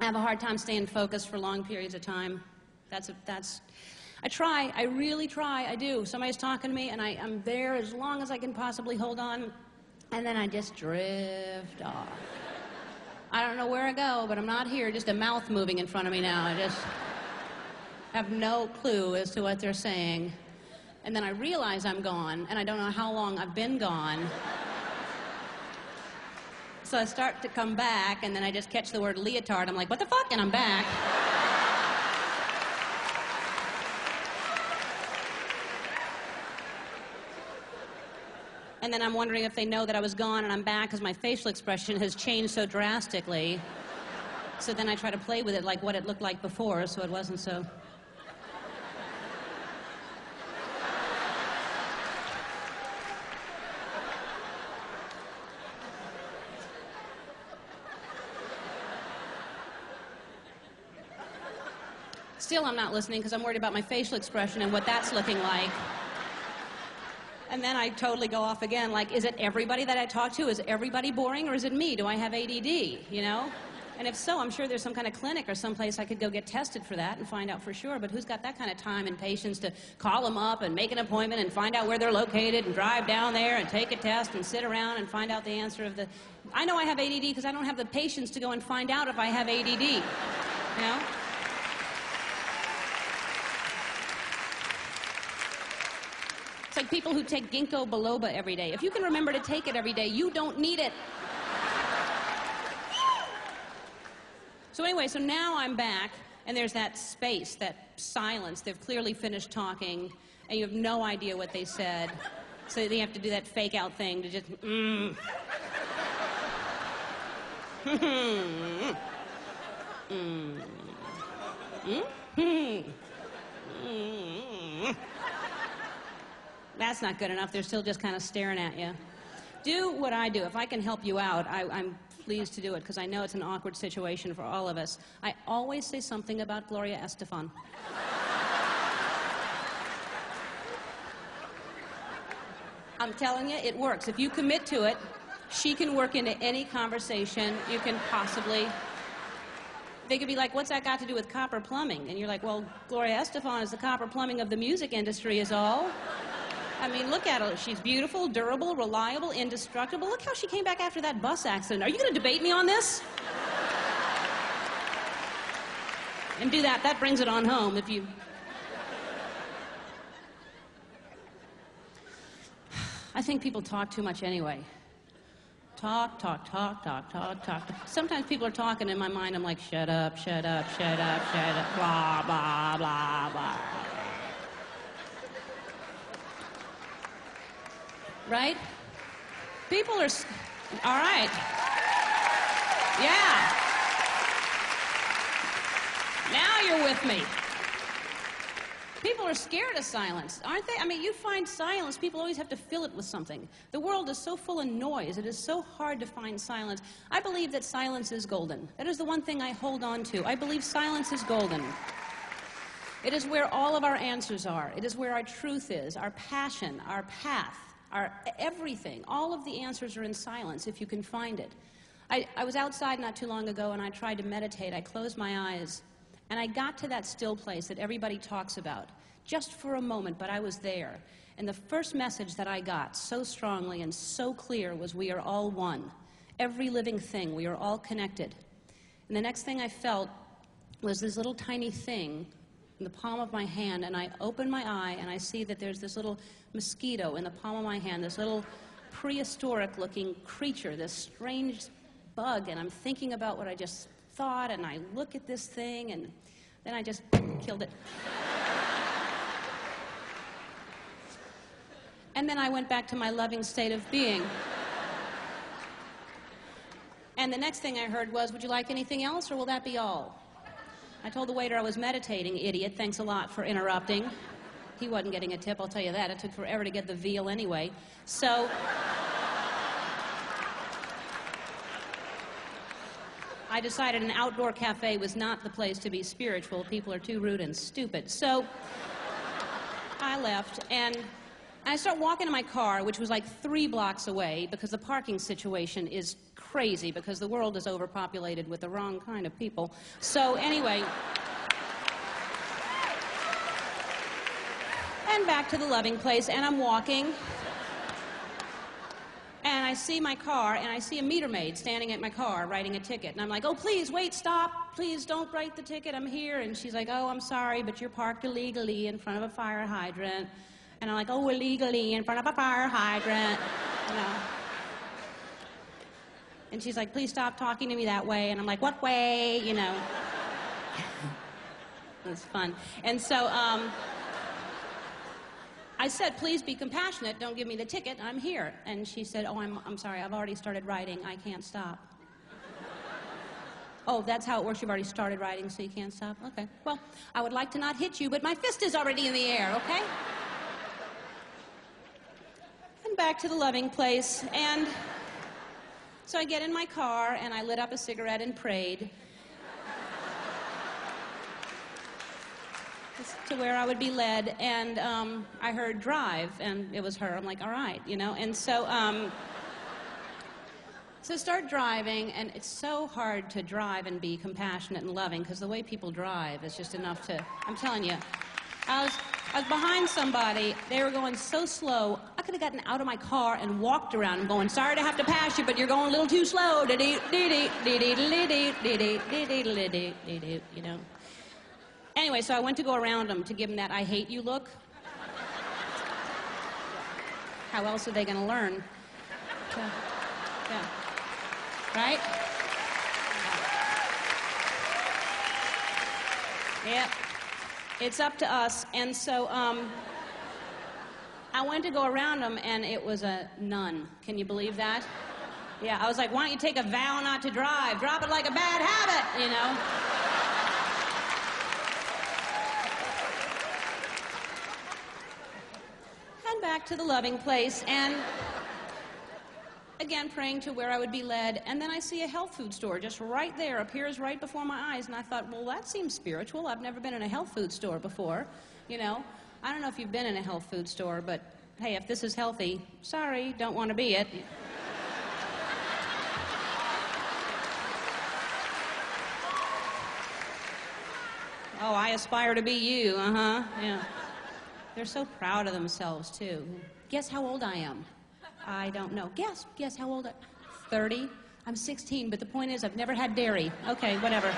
I have a hard time staying focused for long periods of time. I try, I really try, I do. Somebody's talking to me and I'm there as long as I can possibly hold on, and then I just drift off. I don't know where I go, but I'm not here, just a mouth moving in front of me now. I just have no clue as to what they're saying. And then I realize I'm gone, and I don't know how long I've been gone. So I start to come back, and then I just catch the word leotard. I'm like, what the fuck? And I'm back. And then I'm wondering if they know that I was gone and I'm back because my facial expression has changed so drastically. So then I try to play with it like what it looked like before, so it wasn't so... Still, I'm not listening because I'm worried about my facial expression and what that's looking like. And then I totally go off again, like, is it everybody that I talk to? Is everybody boring, or is it me? Do I have ADD, you know? And if so, I'm sure there's some kind of clinic or someplace I could go get tested for that and find out for sure, but who's got that kind of time and patience to call them up and make an appointment and find out where they're located and drive down there and take a test and sit around and find out the answer of the... I know I have ADD because I don't have the patience to go and find out if I have ADD, you know? It's like people who take ginkgo biloba every day. If you can remember to take it every day, you don't need it. So anyway, so now I'm back, and there's that space, that silence. They've clearly finished talking, and you have no idea what they said. So they have to do that fake-out thing to just, That's not good enough. They're still just kind of staring at you. Do what I do. If I can help you out, I'm pleased to do it, because I know it's an awkward situation for all of us. I always say something about Gloria Estefan. I'm telling you, it works. If you commit to it, she can work into any conversation you can possibly... They could be like, what's that got to do with copper plumbing? And you're like, well, Gloria Estefan is the copper plumbing of the music industry is all. I mean, look at her. She's beautiful, durable, reliable, indestructible. Look how she came back after that bus accident. Are you going to debate me on this? And do that. That brings it on home if you... I think people talk too much anyway. Talk. Sometimes people are talking in my mind. I'm like, shut up, blah, blah, blah, blah. Right? People are... All right. Yeah. Now you're with me. People are scared of silence, aren't they? I mean, you find silence, people always have to fill it with something. The world is so full of noise. It is so hard to find silence. I believe that silence is golden. That is the one thing I hold on to. I believe silence is golden. It is where all of our answers are. It is where our truth is, our passion, our path, our everything. All of the answers are in silence if you can find it. I was outside not too long ago and I tried to meditate. I closed my eyes. And I got to that still place that everybody talks about, just for a moment, but I was there. And the first message that I got so strongly and so clear was, we are all one. Every living thing, we are all connected. And the next thing I felt was this little tiny thing in the palm of my hand, and I open my eye and I see that there's this little mosquito in the palm of my hand, this little prehistoric-looking creature, this strange bug, and I'm thinking about what I just thought, and I look at this thing, and then I just killed it. And then I went back to my loving state of being. And the next thing I heard was, would you like anything else, or will that be all? I told the waiter I was meditating. Idiot, thanks a lot for interrupting. He wasn't getting a tip, I'll tell you that. It took forever to get the veal anyway. So... I decided an outdoor cafe was not the place to be spiritual. People are too rude and stupid. So I left, and And I start walking to my car, which was like 3 blocks away, because the parking situation is crazy, because the world is overpopulated with the wrong kind of people. So anyway, and back to the loving place, and I'm walking, and I see my car, and I see a meter maid standing at my car writing a ticket. And I'm like, oh, please, wait, stop. Please don't write the ticket. I'm here. And she's like, oh, I'm sorry, but you're parked illegally in front of a fire hydrant. And I'm like, oh, illegally in front of a fire hydrant. You know. And she's like, please stop talking to me that way. And I'm like, what way? You know. It was fun. And so, I said, please be compassionate, don't give me the ticket, I'm here. And she said, oh, I'm sorry, I've already started writing, I can't stop. Oh, that's how it works, you've already started writing, so you can't stop? Okay, well, I would like to not hit you, but my fist is already in the air, okay? And back to the loving place, and so I get in my car, and I lit up a cigarette and prayed. To where I would be led, and I heard drive, and it was her. I'm like, all right, you know, and so start driving, and it's so hard to drive and be compassionate and loving, because the way people drive is just enough to, I'm telling you, I was behind somebody, they were going so slow, I could have gotten out of my car and walked around and going, sorry to have to pass you, but you're going a little too slow, you know. Anyway, so I went to go around them to give them that I hate you look. How else are they going to learn? Yeah. Right? Yeah. It's up to us. And so I went to go around them, and it was a nun. Can you believe that? Yeah, I was like, why don't you take a vow not to drive? Drop it like a bad habit, you know? Back to the loving place, and again praying to where I would be led, and then I see a health food store just right there, appears right before my eyes, and I thought, well, that seems spiritual. I've never been in a health food store before, you know. I don't know if you've been in a health food store, but hey, if this is healthy, sorry, don't want to be it. Oh, I aspire to be you, yeah. They're so proud of themselves, too. Guess how old I am? I don't know. Guess how old I am? 30? I'm 16, but the point is I've never had dairy. Okay, whatever.